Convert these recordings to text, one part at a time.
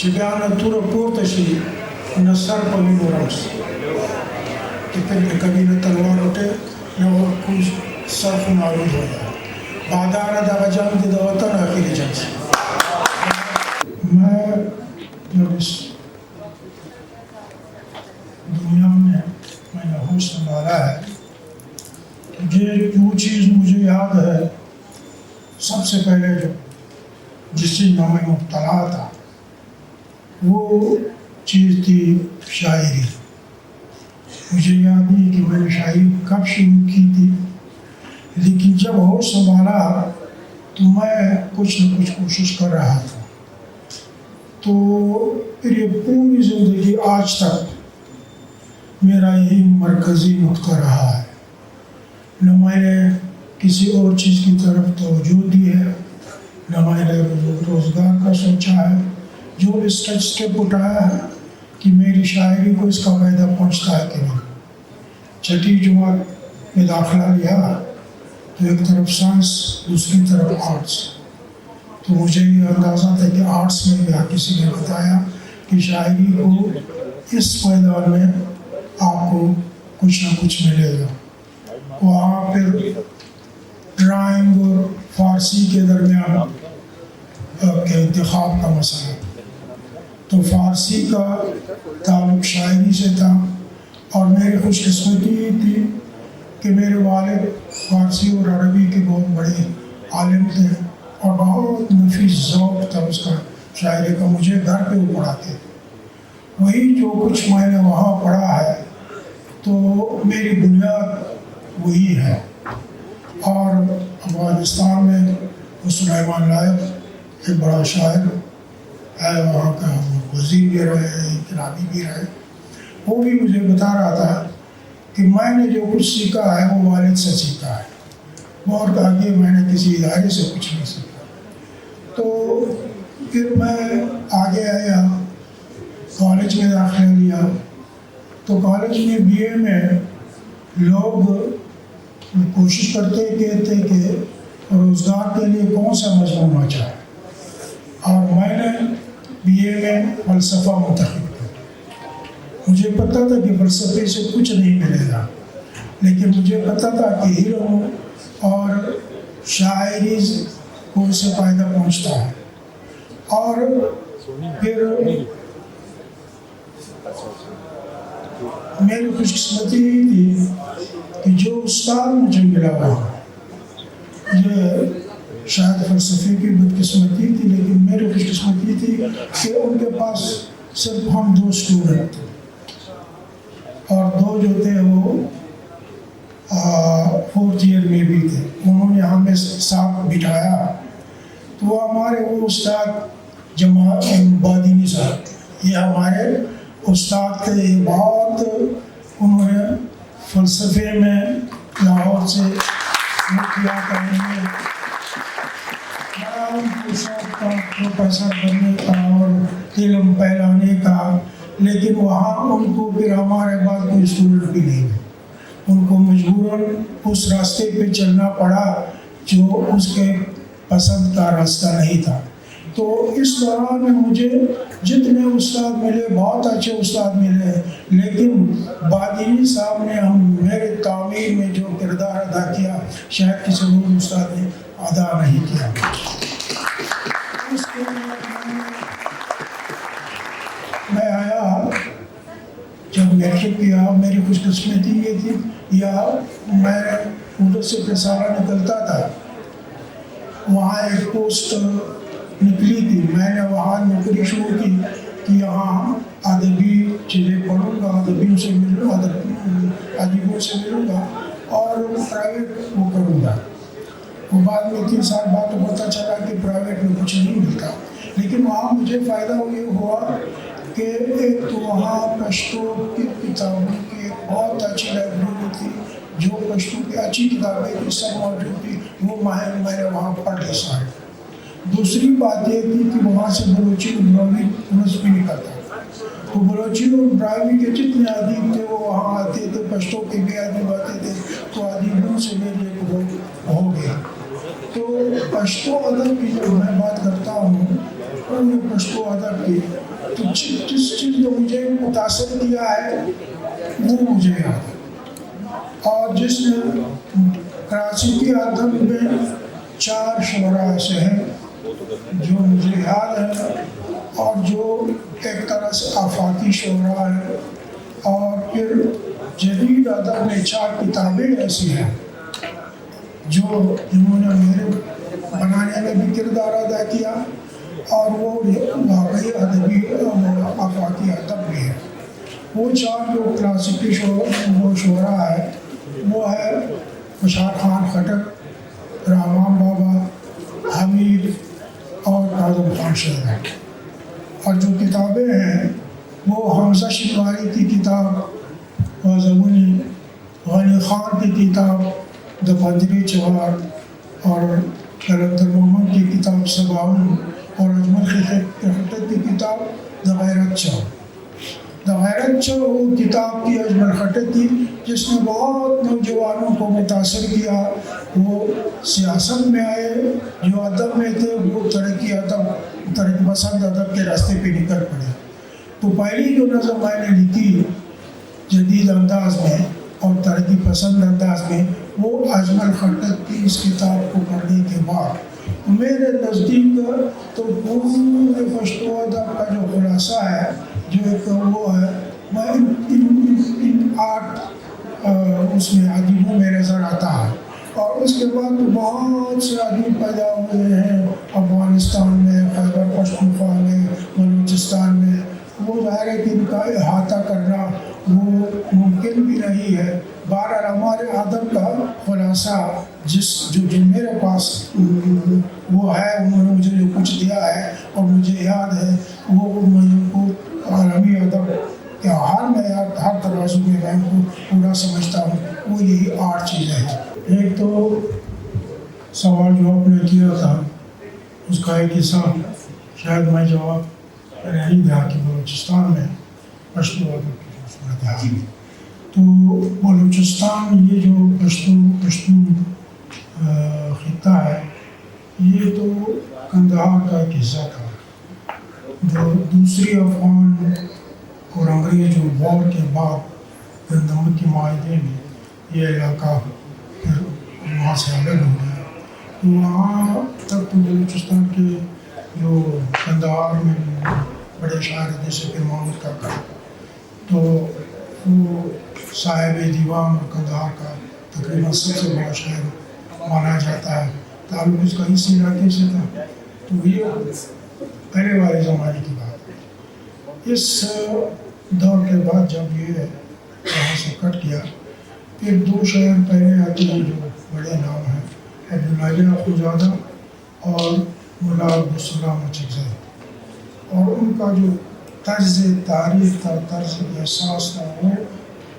چې بیا نه توره پورته شي نه سر په وینو رنګ شي کہ پھر کبھی نہ تلوار اٹھے نہ کچھ صرف معروف ہو جائے بادارہ دا جنگ دے وطن آخری جنگ سے میں جب اس دنیا میں نے ہوش سنبھالا ہے یہ جو چیز مجھے یاد ہے سب سے پہلے جو جس چیز میں مبتلا تھا وہ چیز تھی شاعری. مجھے یاد نہیں کہ میں نے شاعری کب شروع کی تھی لیکن جب ہوش سنبھالا تو میں کچھ نہ کچھ کوشش کر رہا تھا. تو پھر یہ پوری زندگی آج تک میرا یہی مرکزی نقطہ رہا ہے. نہ میں نے کسی اور چیز کی طرف توجہ دی ہے نہ میں نے روزگار کا سوچا ہے. جو بھی اسٹیپ اٹھایا ہے کہ میری شاعری کو اس کا فائدہ پہنچتا ہے کہ نہیں. چھٹی جماعت میں داخلہ لیا تو ایک طرف سائنس دوسری طرف آرٹس. تو مجھے یہ اندازہ تھا کہ آرٹس میں یا کسی نے بتایا کہ شاعری کو اس میدان میں آپ کو کچھ نہ کچھ ملے گا. وہاں پھر ڈرائنگ اور فارسی کے درمیان کے انتخاب کا مسئلہ. تو فارسی کا تعلق شاعری سے تھا اور میری خوش قسمتی یہ تھی کہ میرے والد فارسی اور عربی کے بہت بڑے عالم تھے اور بہت نفیس ذوق تھا اس کا شاعری کا. مجھے گھر پہ وہ پڑھاتے. وہی جو کچھ میں نے وہاں پڑھا ہے تو میری بنیاد وہی ہے. اور افغانستان میں سلیمان لائق ایک بڑا شاعر ہے, وہاں کا وزیر بھی رہے انقلابی بھی رہے. وہ بھی مجھے بتا رہا تھا کہ میں نے جو کچھ سیکھا ہے وہ والد سے سیکھا ہے اور آگے میں نے کسی ادارے سے کچھ نہیں سیکھا. تو پھر میں آگے آیا کالج میں داخلہ لیا. تو کالج میں بی اے میں لوگ کوشش کرتے کہتے کہ روزگار کے لیے کون سا مضمون آچا ہے اور میں نے بی اے میں فلسفہ منتخب کیا. مجھے پتہ تھا کہ فلسفے سے کچھ نہیں ملے گا لیکن مجھے پتہ تھا کہ علم اور شاعری کو اس سے فائدہ پہنچتا ہے. اور پھر میری خوش قسمتی یہ تھی کہ جو استاد مجھے ملا ہوا یہ شاید فلسفے کی بدقسمتی تھی لیکن میری خوش قسمتی تھی کہ ان کے پاس صرف ہم 2 اسٹوڈنٹ تھے اور 2 جو تھے وہ 4th ایئر میں بھی تھے. انہوں نے ہمیں ساتھ بٹھایا. تو وہ ہمارے وہ استاد جماعت بادینی صاحب یہ ہمارے استاد تھے. بہت انہوں نے فلسفے میں لاہور سے کیا کرنے میں بڑا ان کو شوق تھا پروفیسر بننے کا اور علم پھیلانے کا. لیکن وہاں ان کو پھر ہمارے بعد کوئی اسٹوڈنٹ بھی نہیں ہے. ان کو مجبوراً اس راستے پہ چلنا پڑا جو اس کے پسند کا راستہ نہیں تھا. تو اس دوران میں مجھے جتنے استاد ملے بہت اچھے استاد ملے لیکن بادینی صاحب نے میرے تعمیر میں جو کردار ادا کیا شاید کسی اور استاد نے ادا نہیں کیا. اس کے لیے میں آیا جب میٹرک کیا. میری خوش قسمتی یہ تھی یا میں ادھر سے پرسالہ نکلتا تھا وہاں ایک پوسٹ نکلی تھی. میں نے وہاں نوکری شروع کی کہ یہاں ادبی چیزیں پڑھوں گا ادیبوں سے ملوں گا اور پرائیویٹ وہ کروں گا. وہ بعد میں 3 سال بعد تو پتہ چلا کہ پرائیویٹ میں کچھ نہیں ملتا. لیکن وہاں مجھے فائدہ یہ ہوا کہ ایک تو وہاں پشتو کی کتابوں کی ایک بہت اچھی لائبریری تھی جو پشتو کی اچھی کتابیں کی سب موجود تھی. وہ میں نے وہاں پڑھ لی سارے. دوسری بات یہ تھی کہ وہاں سے بلوچی اور براہوی نصب بھی نکلتا. تو بلوچی اور براہوی کے جتنے ادیب تھے وہ وہاں آتے تھے. پشتو کے بھی ادیب آتے تھے تو ادیبوں سے میری ایک ہو گیا. تو پشتو ادب کی جب میں بات کرتا ہوں تو پشتو ادب کی تو جس چیز نے مجھے متاثر کیا ہے وہ مجھے یاد ہے، اور جس نے کراچی کی ادب میں 4 شعراء ایسے ہیں جو مجھے یاد ہے، اور جو ایک طرح سے آفاقی شعراء ہیں، اور پھر جدید ادب میں 4 کتابیں ایسی ہیں جنہوں نے میرے بنانے میں بھی کردار ادا کیا، اور وہ واقعی ادبی آفاقی ادب بھی ہے۔ وہ 4 جو کلاسیکی شعراء ہے وہ ہے خوشحال خان خٹک، رحمان بابا، حمید اور کاظم خان شیرازی۔ اور جو کتابیں ہیں وہ حمزہ شینواری کی کتاب وازغنی، غنی خان کی کتاب دا پنجری چوار، اور کلندر محمد کی کتاب سباؤن، اور اجمل خٹک کی کتاب دا غیرت چو۔ دا غیرت چو وہ کتاب کی اجمل خٹک کی جس نے بہت نوجوانوں کو متاثر کیا۔ وہ سیاست میں آئے، جو ادب میں تھے وہ ترقی پسند ادب کے راستے پہ نکل پڑے۔ تو پہلی جو نظم میں نے لکھی جدید انداز میں اور ترقی پسند انداز میں، وہ اجمل خٹک کی اس کتاب کو پڑھنے کے بعد میرے نزدیک تو پورے پشتو ادب کا جو خلاصہ ہے، جو ایک وہ ہے، میں ان 8 اس میں ادیبوں میں نظر آتا ہے۔ اور اس کے بعد بہت سے ادیب پیدا ہوئے ہیں افغانستان میں، خیبر پختونخوا میں، بلوچستان میں۔ وہ ظاہر ہے کہ ان کا احاطہ کرنا وہ ممکن بھی نہیں ہے۔ بہرحال ہمارے ادب کا خلاصہ جو میرے پاس وہ ہے، انہوں نے مجھے جو کچھ دیا ہے اور مجھے یاد ہے، وہ میں ان کو عالمی ادب کے ہر ترازو میں میں ان کو پورا سمجھتا ہوں۔ وہ یہی 8 چیزیں ہیں۔ ایک تو سوال جو آپ نے کیا تھا اس کا ایک حصہ شاید میں جواب نہیں دیا کہ بلوچستان میں پشتو ادب کی جو صورتحال ہے، تو بلوچستان یہ جو پشتون خطہ ہے، یہ تو قندھار کا ایک حصہ تھا جو دوسری افغان اور انگریز جو وار کے بعد گندم کے معاہدے میں یہ علاقہ پھر وہاں سے الگ ہو گیا۔ تو وہاں تک تو بلوچستان کے جو قندھار میں بڑے شاعر جیسے کہ محمد کاکا، تو وہ صاحب دیوان اور قندھار کا تقریباً سب سے بڑا شاعر مانا جاتا ہے۔ تعلق اس کا اس علاقے سے تھا، تو یہ پہلے والے زمانے کی بات ہے۔ اس دور کے بعد جب یہ وہاں سے کٹ گیا، پھر 2 شاعر پہلے آتے ہیں جو بڑے نام ہیں، عبداللہ اخوزادہ اور ملا عبدالسلام اچکزئی، اور ان کا جو طرز تعریف تھا، طرز احساس تھا، وہ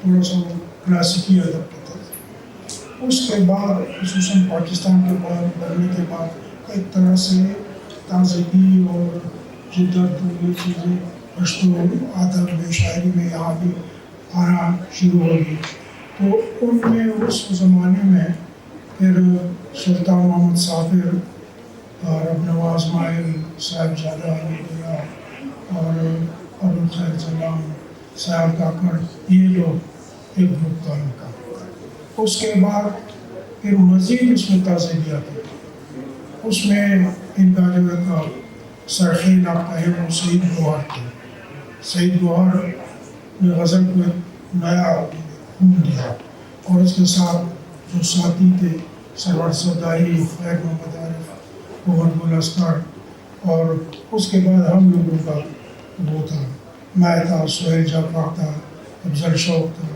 تھوڑا سا کلاسیکی ادب کی طرف۔ اس کے بعد خصوصاً پاکستان کے بعد بننے کے بعد ایک طرح سے تازگی اور جدت اور یہ چیزیں پشتو ادب میں، شاعری میں یہاں بھی آنا شروع ہو گئی۔ تو ان میں اس زمانے میں پھر سلطان محمد صابر اور ابنواز مائل، صاحبزادہ حمید اور ابوالخیر سلام، سیال کاکڑ، یہ لوگ ایک گروپ تھا ان کا۔ اس کے بعد پھر مزید اس میں تازگی آتی، اس میں ان کا جو ایک سرخیل آپ ہے وہ سعید گوہر تھے۔ سعید گوہر نے غزل کو ایک نیا خون دیا، اور اس کے ساتھ جو ساتھی تھے سرور سرداری، خیر محمد عارف، محمد گل اسکر، اور اس کے بعد ہم لوگوں کا وہ تھا، میں تھا، سہیل جعفر تھا، افضل شوق تھا،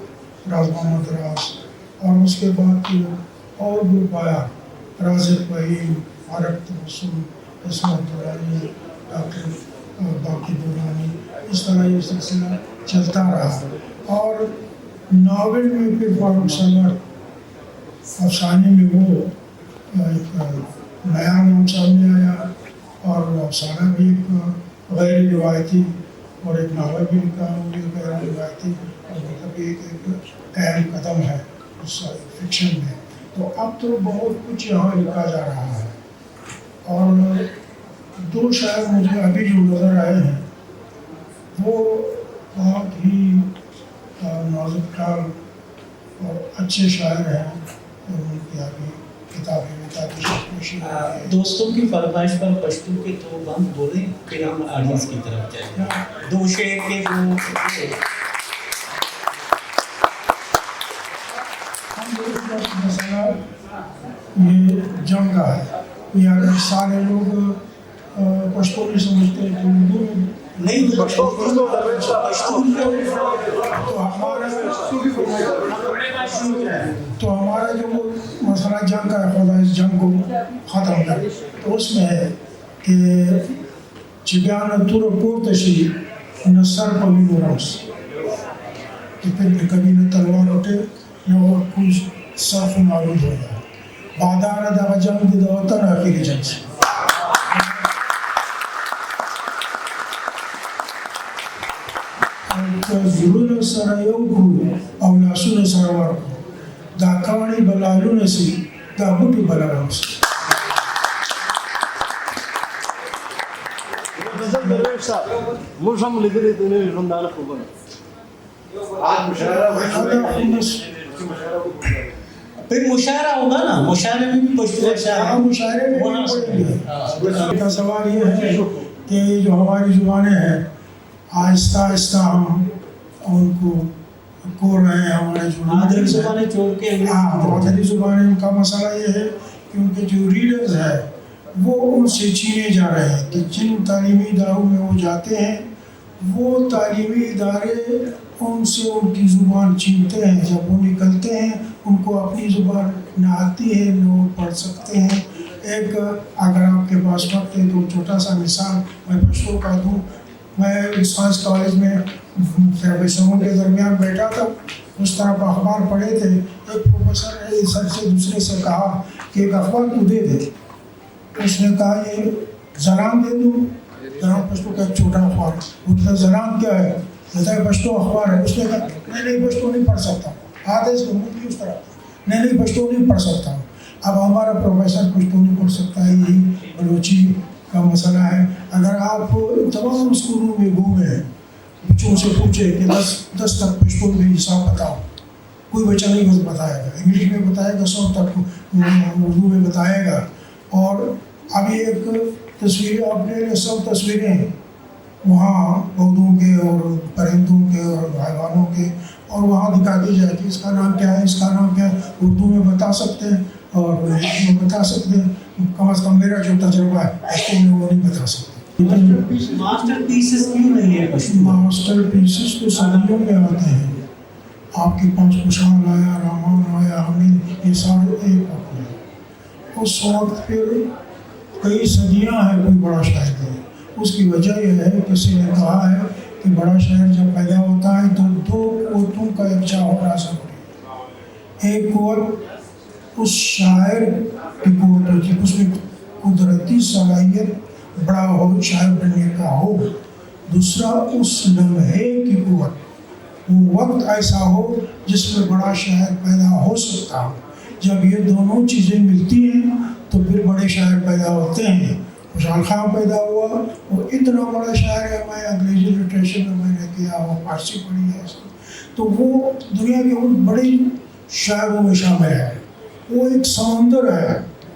راز محمد راز، اور اس کے بعد پھر اور گروپ آیا، رازق فہیم، عارف تبسم، عصمت درانی، ڈاکٹر باقی دورانی، اس طرح یہ سلسلہ چلتا رہا۔ اور ناول میں پھر فاروق سرور، افسانے میں وہ ایک نیا نام سامنے آیا، اور افسانہ بھی ایک غیر روایتی اور ایک ناول بھی لکھا وہ بھی غیر روایتی، اور مطلب ایک اہم قدم ہے اس فکشن میں۔ تو اب تو بہت کچھ یہاں لکھا جا رہا ہے، اور 2 شاعر مجھے ابھی جو نظر آئے ہیں وہ بہت ہی نازک خیال اور اچھے شاعر ہیں، اور ان کی آگے کتابیں دوستوں کی فرمائش پر پشتو کے دو بند بولیں، پھر ہم آڈینس کی طرف جائیں گے. دو شعر کے مسئلہ یہ جنگ کا ہے. یعنی سارے لوگ پشتو نہیں سمجھتے تو اردو نہیں تو ہمارا جو مسئلہ جنگ کا ہے، خدا اس جنگ کو ختم کرے. تو اس میں ہے کہ چبیان تور پورتشی نہ سر پوی رمس، کہ پھر کبھی نہ تلوار اٹھے نہ اور کچھ صرف معلوم ہو جائے. بادار دا جنگ دی وطن آخری جنگ سے زرون سر یو کو او لاسون سروار کو دا کانی بلالون سی دا بوٹی بلالون سی. موږ هم لیدلې د نوي ژوندانه خوبونه. پھر مشاعرہ ہوگا نا، مشاعرے میں بھی پشتو مشاعرے میں کا سوال یہ ہے کہ جو ہماری زبانیں ہیں آہستہ آہستہ ہم ان کو کھو رہے ہیں. ہمارے مادری زبانیں چھوڑ کے مادری زبانیں کا مسئلہ یہ ہے کہ ان کے جو ریڈرز ہیں وہ ان سے چھینے جا رہے ہیں. کہ جن تعلیمی اداروں میں وہ جاتے ہیں وہ تعلیمی ادارے ان سے ان کی زبان چھینتے ہیں. جب وہ نکلتے ہیں ان کو اپنی زبان نہ آتی ہے نہ وہ پڑھ سکتے ہیں. ایک اگر آپ کے پاس وقت ہے تو چھوٹا سا مثال میں پشتو کا دوں. میں سائنس کالج میں پروفیسروں کے درمیان بیٹھا تھا، اس طرح اخبار پڑھے تھے. ایک پروفیسر نے سر سے دوسرے سے کہا کہ ایک اخبار کو دے دے. اس نے کہا یہ زران دے دوں. زران پشتو کا ایک چھوٹا اخبار ہے. وہ کہتا زران کیا ہے؟ کہتا ہے پشتو اخبار ہے. اس نے کہا نہیں پشتو نہیں پڑھ سکتا. آدھے سے منہ اس طرح نہیں پشتو نہیں پڑھ سکتا. اب ہمارا پروفیسر پشتو نہیں پڑھ سکتا ہے، یہی بلوچی کا مسئلہ ہے. اگر آپ تمام اسکولوں میں گھومیں بچوں سے پوچھے کہ 10 تک پشتو میں حساب بتاؤ، کوئی بچہ نہیں بس بتائے گا. انگلش میں بتائے گا، 100 تک اردو میں بتائے گا. اور ابھی ایک تصویر آپ نے 100 تصویریں وہاں پودوں کے اور پرندوں کے اور حیوانوں کے، اور وہاں دکھا دی جائے کہ اس کا نام کیا ہے، اس کا نام کیا ہے. اردو میں بتا سکتے ہیں اور انگلش میں بتا سکتے ہیں. کم از کم میرا جو تجربہ ہے اس کو میں وہ نہیں بتا سکتا. ماسٹر پیسز کیوں نہیں ہے پشتو؟ ماسٹر پیسز تو صدیوں میں آتے ہیں. آپ کے پاس کشال آیا، رامان آیا، حمید، یہ سارے ایک وقت میں. اس وقت پھر کئی صدیاں ہیں کوئی بڑا شاعر نہیں. اس کی وجہ یہ ہے کسی نے کہا ہے کہ بڑا شاعر جب پیدا ہوتا ہے تو 2 قوتوں کا یکجا ہونا ضروری ہے. ایک قوت اس شاعر کی قوت ہوتی ہے، اس میں قدرتی صلاحیت بڑا ہو، شاعر بننے کا ہو. دوسرا اس لمحے کی قوت، وہ وقت ایسا ہو جس میں بڑا شاعر پیدا ہو سکتا ہو. جب یہ دونوں چیزیں ملتی ہیں تو پھر بڑے شاعر پیدا ہوتے ہیں. خوشحال خان پیدا ہوا، وہ اتنا بڑا شاعر ہے. میں انگریزی لٹریچر میں نے کیا، وہ فارسی پڑھی ہے، تو وہ دنیا کے ان بڑے شاعروں میں شامل ہے. وہ ایک سمندر ہے.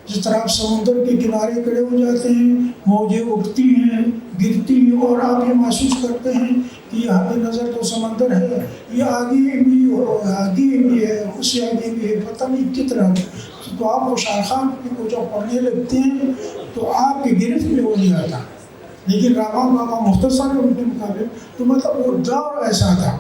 جس طرح آپ سمندر کے کنارے کھڑے ہو جاتے ہیں، موجیں اٹھتی ہیں، گرتی ہیں، اور آپ یہ محسوس کرتے ہیں کہ یہ حد نظر تو سمندر ہے، یہ آگے بھی ہے، اس سے آگے بھی ہے، پتہ نہیں کتنا. تو آپ خوشحال خان کو جب پڑھنے لگتے ہیں تو آپ کے گرفت میں ہو نہیں آتا. لیکن رامان بابا مختصر ہے ان کے مقابلے. تو مطلب وہ دور ایسا تھا،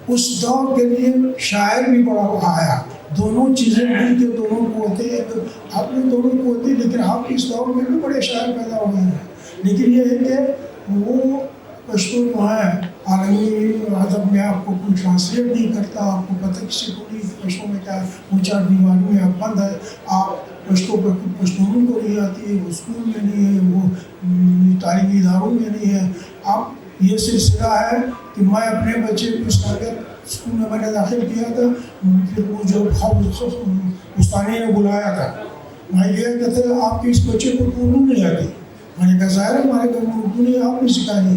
اس دور کے لیے شاعر بھی بڑا آیا. دونوں چیزیں مل کے دونوں قوتیں، آپ نے دونوں قوتیں، لیکن آپ اس دور میں بھی بڑے شاعر پیدا ہوئے ہیں. لیکن یہ ہے کہ وہ پشتو جو ہے عالمی ادب میں آپ کو کوئی ٹرانسلیٹ نہیں کرتا. آپ کو پتہ کسی کو نہیں پشتو میں کیا، وہ 4 دیواروں میں آپ بند ہے. آپ پشتو پر پشتونوں کو نہیں آتی ہے، وہ اسکول میں نہیں ہے، وہ تعلیمی اداروں میں نہیں ہے. آپ یہ سلسلہ ہے کہ میں اپنے بچے کو اس طرح اسکول میں نے داخل کیا تھا. پھر وہ جو استانی نے بلایا تھا، میں یہ کہتے ہیں آپ کے اس بچے کو اردو نہیں آتی. میں نے کہا ظاہر ہے ہمارے گھر میں اردو نہیں، آپ نے سکھائی.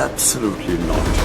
Absolutely not.